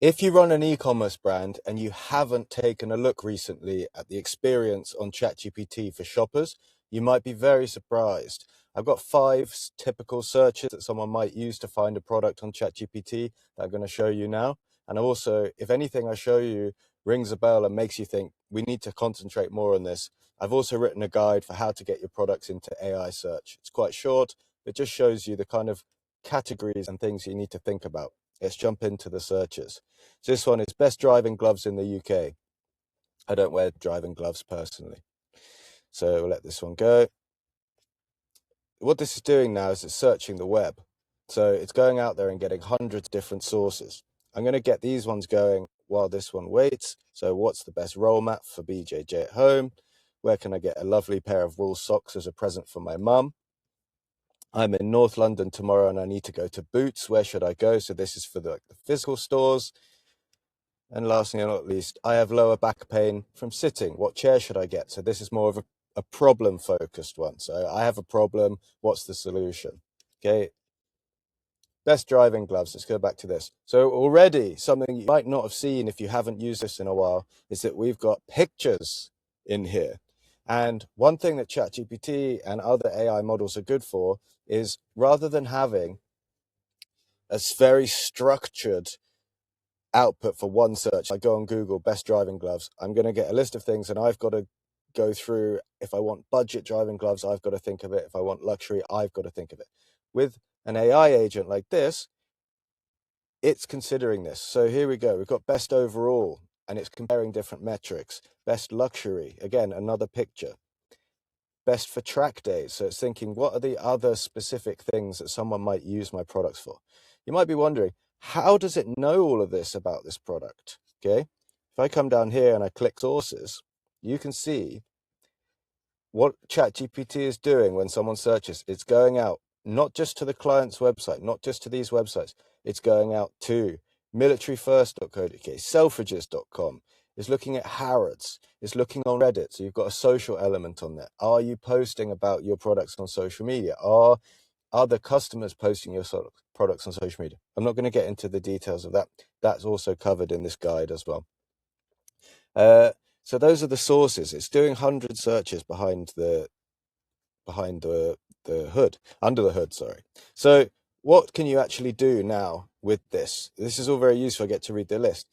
If you run an e-commerce brand and you haven't taken a look recently at the experience on ChatGPT for shoppers, you might be very surprised. I've got 5 typical searches that someone might use to find a product on ChatGPT that I'm going to show you now. And also, if anything I show you rings a bell and makes you think we need to concentrate more on this, I've also written a guide for how to get your products into AI search. It's quite short. It just shows you the kind of categories and things you need to think about. Let's jump into the searches. So this one is best driving gloves in the UK. I don't wear driving gloves personally, so we'll let this one go. What this is doing now is it's searching the web. So it's going out there and getting hundreds of different sources. I'm going to get these ones going while this one waits. So what's the best roll mat for BJJ at home? Where can I get a lovely pair of wool socks as a present for my mum? I'm in North London tomorrow and I need to go to Boots. Where should I go? So this is for the physical stores. And lastly and not least, I have lower back pain from sitting. What chair should I get? So this is more of a problem-focused one. So I have a problem. What's the solution? Okay. Best driving gloves. Let's go back to this. So already something you might not have seen if you haven't used this in a while is that we've got pictures in here. And one thing that ChatGPT and other AI models are good for is rather than having a very structured output for one search, I go on Google, best driving gloves, I'm going to get a list of things and I've got to go through. If I want budget driving gloves, I've got to think of it. If I want luxury, I've got to think of it. With an AI agent like this, it's considering this. So here we go. We've got best overall and it's comparing different metrics. Best luxury, again, another picture. Best for track days. So it's thinking, what are the other specific things that someone might use my products for? You might be wondering, how does it know all of this about this product? Okay. If I come down here and I click sources, you can see what ChatGPT is doing when someone searches. It's going out not just to the client's website, not just to these websites. It's going out to militaryfirst.co.uk, selfridges.com. It's looking at Harrods. It's looking on Reddit. So you've got a social element on there. Are you posting about your products on social media? Are other customers posting your products on social media? I'm not going to get into the details of that. That's also covered in this guide as well. So those are the sources. It's doing 100 searches behind the hood, under the hood, sorry. So what can you actually do now with this? This is all very useful. I get to read the list.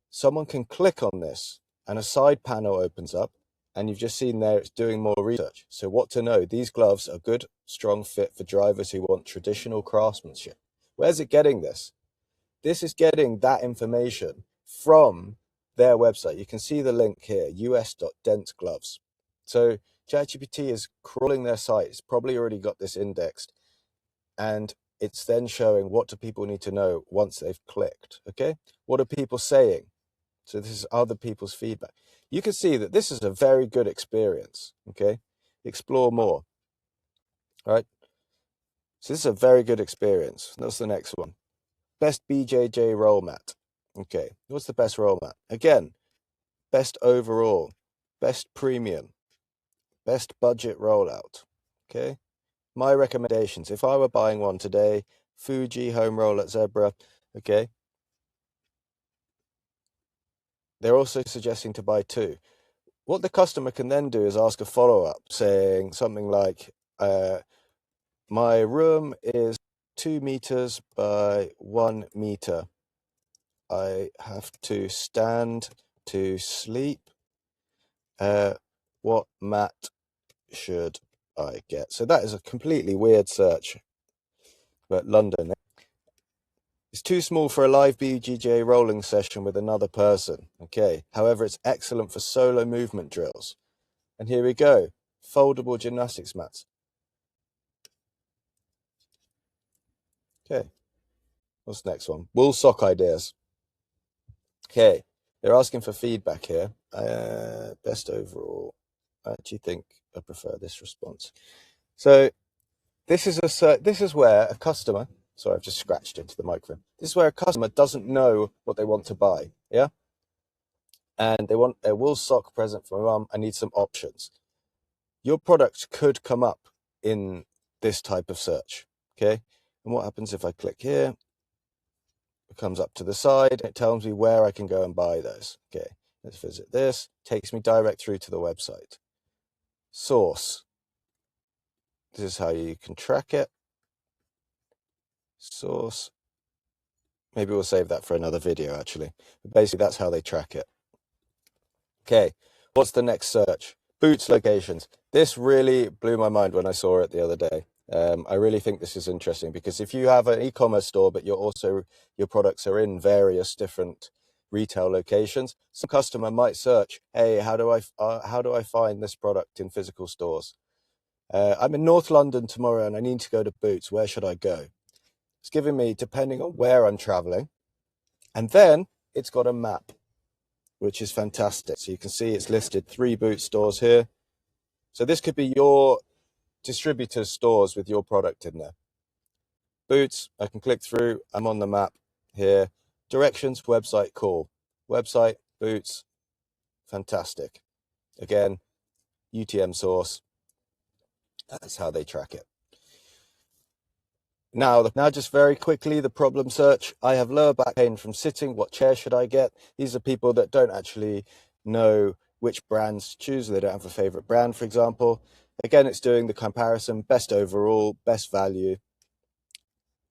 Someone can click on this and a side panel opens up and you've just seen there it's doing more research. So what to know? These gloves are good, strong fit for drivers who want traditional craftsmanship. Where's it getting this? This is getting that information from their website. You can see the link here, us.dentgloves. So ChatGPT is crawling their site. It's probably already got this indexed. And it's then showing what do people need to know once they've clicked, okay? What are people saying? So this is other people's feedback. You can see that this is a very good experience, okay? Explore more, all right? So this is a very good experience. What's the next one? Best BJJ roll mat. Okay, what's the best roll mat? Again, best overall, best premium, best budget rollout, okay? My recommendations, if I were buying one today, Fuji home roll at Zebra, okay? They're also suggesting to buy 2. What the customer can then do is ask a follow-up saying something like, my room is 2 meters by 1 meter. I have to stand to sleep. What mat should I get? So that is a completely weird search. But London. It's too small for a live BJJ rolling session with another person. Okay. However, it's excellent for solo movement drills. And here we go. Foldable gymnastics mats. Okay. What's the next one? Wool sock ideas. Okay. They're asking for feedback here. Best overall. I actually think I prefer this response. So this is where a customer, sorry, I've just scratched into the microphone. This is where a customer doesn't know what they want to buy. Yeah. And they want a wool sock present for my mum. I need some options. Your product could come up in this type of search. Okay. And what happens if I click here? It comes up to the side. It tells me where I can go and buy those. Okay, let's visit this. Takes me direct through to the website. Source. This is how you can track it. Source. Maybe we'll save that for another video, actually. But basically, that's how they track it. Okay, what's the next search? Boots locations. This really blew my mind when I saw it the other day. I really think this is interesting because if you have an e-commerce store, but your products are in various different retail locations, some customer might search, hey, how do I find this product in physical stores? I'm in North London tomorrow and I need to go to Boots. Where should I go? It's giving me, depending on where I'm traveling. And then it's got a map, which is fantastic. So you can see it's listed 3 Boots stores here. So this could be your distributor's stores with your product in there. Boots, I can click through. I'm on the map here. Directions, website, call. Website, Boots, fantastic. Again, UTM source. That's how they track it. Now just very quickly, the problem search. I have lower back pain from sitting. What chair should I get? These are people that don't actually know which brands to choose. They don't have a favorite brand, for example. Again, it's doing the comparison, best overall, best value,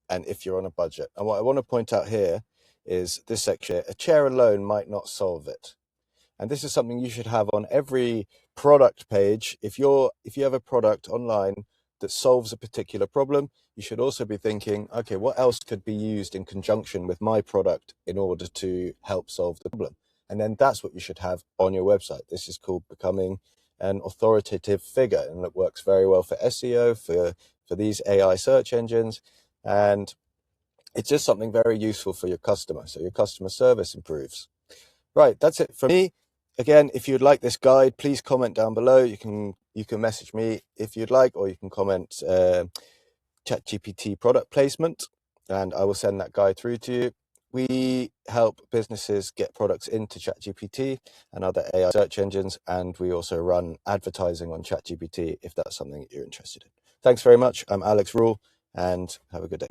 and if you're on a budget. And what I want to point out here is this section. A chair alone might not solve it. And this is something you should have on every product page. If you have a product online that solves a particular problem, you should also be thinking, okay, what else could be used in conjunction with my product in order to help solve the problem? And then that's what you should have on your website. This is called becoming an authoritative figure, and it works very well for SEO, for these AI search engines. And it's just something very useful for your customer. So your customer service improves. Right, that's it for me. Again, if you'd like this guide, please comment down below. You can message me if you'd like, or you can comment ChatGPT product placement, and I will send that guide through to you. We help businesses get products into ChatGPT and other AI search engines, and we also run advertising on ChatGPT if that's something that you're interested in. Thanks very much. I'm Alex Rule, and have a good day.